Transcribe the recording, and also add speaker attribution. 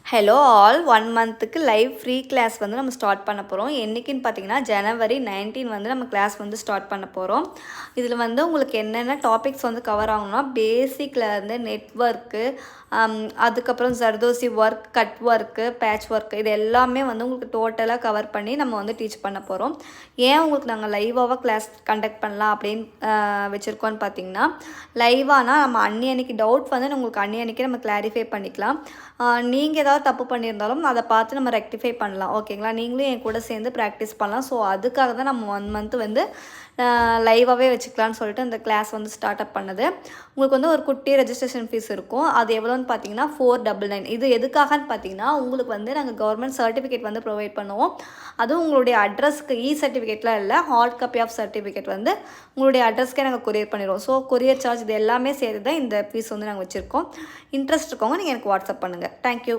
Speaker 1: Hello all 1 மந்த்துக்கு live free class வந்து நம்ம ஸ்டார்ட் பண்ண போகிறோம். என்றைக்குன்னு பார்த்தீங்கன்னா ஜனவரி 19 வந்து நம்ம கிளாஸ் வந்து ஸ்டார்ட் பண்ண போகிறோம். இதில் வந்து உங்களுக்கு என்னென்ன டாபிக்ஸ் வந்து கவர் ஆகணும்னா பேசிக்லேருந்து நெட்ஒர்க்கு, அதுக்கப்புறம் zardozi work, cut work, patch work இது எல்லாமே வந்து உங்களுக்கு டோட்டலாக கவர் பண்ணி நம்ம வந்து டீச் பண்ண போகிறோம். ஏன் உங்களுக்கு நாங்கள் லைவாக கிளாஸ் கண்டக்ட் பண்ணலாம் அப்படின்னு வச்சுருக்கோன்னு பார்த்தீங்கன்னா, லைவானா நம்ம அன்னைக்கு டவுட் வந்து உங்களுக்கு அன்னைக்கே நம்ம கிளாரிஃபை பண்ணிக்கலாம். நீங்கள் ஏதாவது தப்பு பண்ணியிருந்தாலும் அதை பார்த்து நம்ம ரெக்டிஃபை பண்ணலாம். ஓகேங்களா? நீங்களும் என் கூட சேர்ந்து ப்ராக்டிஸ் பண்ணலாம். ஸோ அதுக்காக தான் நம்ம 1 மந்த் வந்து லைவாகவே வச்சுக்கலான்னு சொல்லிட்டு இந்த கிளாஸ் வந்து ஸ்டார்ட் அப் பண்ணது. உங்களுக்கு வந்து ஒரு குட்டி ரெஜிஸ்ட்ரேஷன் ஃபீஸ் இருக்கும். அது எவ்வளோன்னு பார்த்தீங்கன்னா 499. இது எதுக்காகன்னு பார்த்தீங்கன்னா, உங்களுக்கு வந்து நாங்கள் கவர்மெண்ட் சர்டிஃபிகேட் வந்து ப்ரொவைட் பண்ணுவோம். அதுவும் உங்களுடைய அட்ரஸ்க்கு சர்டிஃபிகேட்லாம் இல்லை, ஹார்ட் காப்பி ஆஃப் சர்டிஃபிகேட் வந்து உங்களுடைய அட்ரஸ்க்கே நாங்கள் கொரியர் பண்ணிடுவோம். ஸோ கொரியர் சார்ஜ் இது எல்லாமே சேர்த்து தான் இந்த ஃபீஸ் வந்து நாங்கள் வச்சுருக்கோம். இன்ட்ரெஸ்ட் இருக்கவங்க நீங்கள் எனக்கு வாட்ஸ்அப் பண்ணுங்கள். தேங்க்யூ.